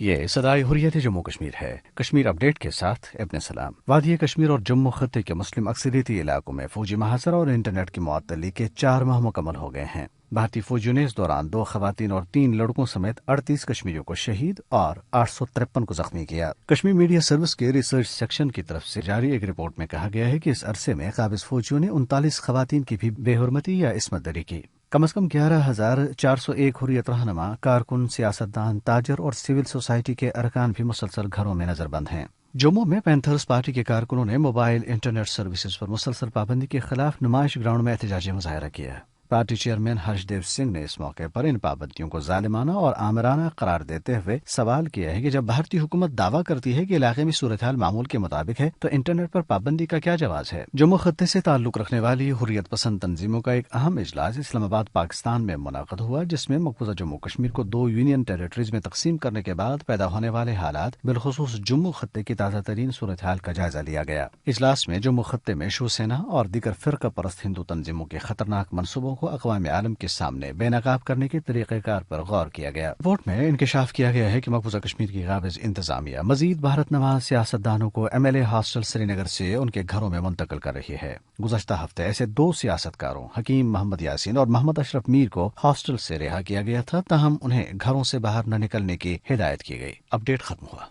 یہ صدائے حریت جموں کشمیر ہے۔ کشمیر اپ ڈیٹ کے ساتھ ابن سلام۔ وادی کشمیر اور جموں خطے کے مسلم اکثریتی علاقوں میں فوجی محاصرہ اور انٹرنیٹ کی معطلی کے 4 ماہ مکمل ہو گئے ہیں۔ بھارتی فوجیوں نے اس دوران 2 خواتین اور 3 لڑکوں سمیت 38 کشمیریوں کو شہید اور 853 کو زخمی کیا۔ کشمیر میڈیا سروس کے ریسرچ سیکشن کی طرف سے جاری ایک رپورٹ میں کہا گیا ہے کہ اس عرصے میں قابض فوجیوں نے 39 خواتین کی بھی بے حرمتی یا عصمت دری کی۔ کم از کم 11,401 حریت رہنما، کارکن، سیاستدان، تاجر اور سول سوسائٹی کے ارکان بھی مسلسل گھروں میں نظر بند ہیں۔ جموں میں پینتھرز پارٹی کے کارکنوں نے موبائل انٹرنیٹ سروسز پر مسلسل پابندی کے خلاف نمائش گراؤنڈ میں احتجاجی مظاہرہ کیا۔ پارٹی چیئرمین ہرش دیو سنگھ نے اس موقع پر ان پابندیوں کو ظالمانہ اور آمرانہ قرار دیتے ہوئے سوال کیا ہے کہ جب بھارتی حکومت دعویٰ کرتی ہے کہ علاقے میں صورتحال معمول کے مطابق ہے تو انٹرنیٹ پر پابندی کا کیا جواز ہے۔ جموں خطے سے تعلق رکھنے والی حریت پسند تنظیموں کا ایک اہم اجلاس اسلام آباد پاکستان میں منعقد ہوا، جس میں مقبوضہ جموں کشمیر کو 2 یونین ٹیریٹریز میں تقسیم کرنے کے بعد پیدا ہونے والے حالات، بالخصوص جموں خطے کی تازہ ترین صورتحال کا جائزہ لیا گیا۔ اجلاس میں جموں خطے میں شیو سینا اور دیگر فرقہ پرست ہندو تنظیموں کے خطرناک منصوبوں کو اقوام عالم کے سامنے بے نقاب کرنے کے طریقہ کار پر غور کیا گیا۔ رپورٹ میں انکشاف کیا گیا ہے کہ مقبوضہ کشمیر کی قابض انتظامیہ مزید بھارت نواز سیاستدانوں کو ایم ایل اے ہاسٹل سری نگر سے ان کے گھروں میں منتقل کر رہی ہے۔ گزشتہ ہفتے ایسے 2 سیاستکاروں حکیم محمد یاسین اور محمد اشرف میر کو ہاسٹل سے رہا کیا گیا تھا، تاہم انہیں گھروں سے باہر نہ نکلنے کی ہدایت کی گئی۔ اپڈیٹ ختم ہوا۔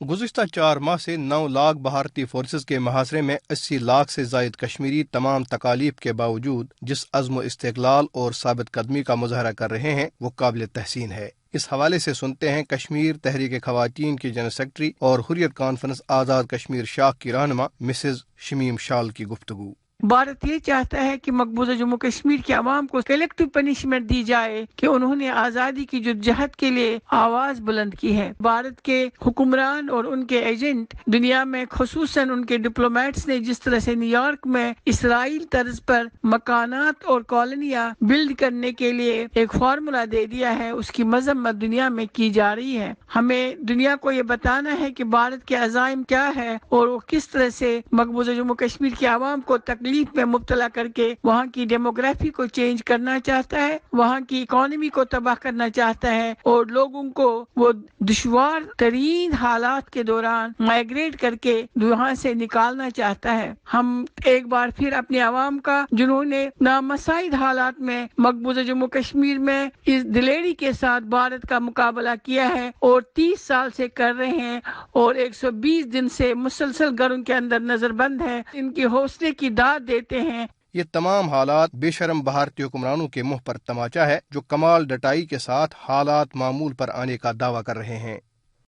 گزشتہ 4 ماہ سے 9 لاکھ بھارتی فورسز کے محاصرے میں 80 لاکھ سے زائد کشمیری تمام تکالیف کے باوجود جس عزم و استقلال اور ثابت قدمی کا مظاہرہ کر رہے ہیں وہ قابل تحسین ہے۔ اس حوالے سے سنتے ہیں کشمیر تحریک خواتین کی جنرل سیکرٹری اور حریت کانفرنس آزاد کشمیر شاخ کی رہنما مسز شمیم شال کی گفتگو۔ بھارت یہ چاہتا ہے کہ مقبوضہ جموں کشمیر کے عوام کو کلیکٹیو پنشمنٹ دی جائے کہ انہوں نے آزادی کی جدوجہد کے لیے آواز بلند کی ہے۔ بھارت کے حکمران اور ان کے ایجنٹ دنیا میں، خصوصاً ان کے ڈپلومیٹس نے جس طرح سے نیو یارک میں اسرائیل طرز پر مکانات اور کالونیاں بلڈ کرنے کے لیے ایک فارمولا دے دیا ہے، اس کی مذمت دنیا میں کی جا رہی ہے۔ ہمیں دنیا کو یہ بتانا ہے کہ بھارت کے عزائم کیا ہے اور وہ کس طرح سے مقبوضہ جموں کشمیر کے عوام کو تکلیف میں مبتلا کر کے وہاں کی ڈیموگرافی کو چینج کرنا چاہتا ہے، وہاں کی اکانومی کو تباہ کرنا چاہتا ہے اور لوگوں کو وہ دشوار ترین حالات کے دوران مائیگریٹ کر کے وہاں سے نکالنا چاہتا ہے۔ ہم ایک بار پھر اپنے عوام کا، جنہوں نے نامساعد حالات میں مقبوضہ جموں کشمیر میں اس دلیری کے ساتھ بھارت کا مقابلہ کیا ہے اور 30 سال سے کر رہے ہیں اور 120 دن سے مسلسل گھروں کے اندر نظر بند ہے، ان کی حوصلے کی داد دیتے ہیں۔ یہ تمام حالات بے شرم بھارتی حکمرانوں کے منہ پر تماچا ہے جو کمال ڈٹائی کے ساتھ حالات معمول پر آنے کا دعویٰ کر رہے ہیں۔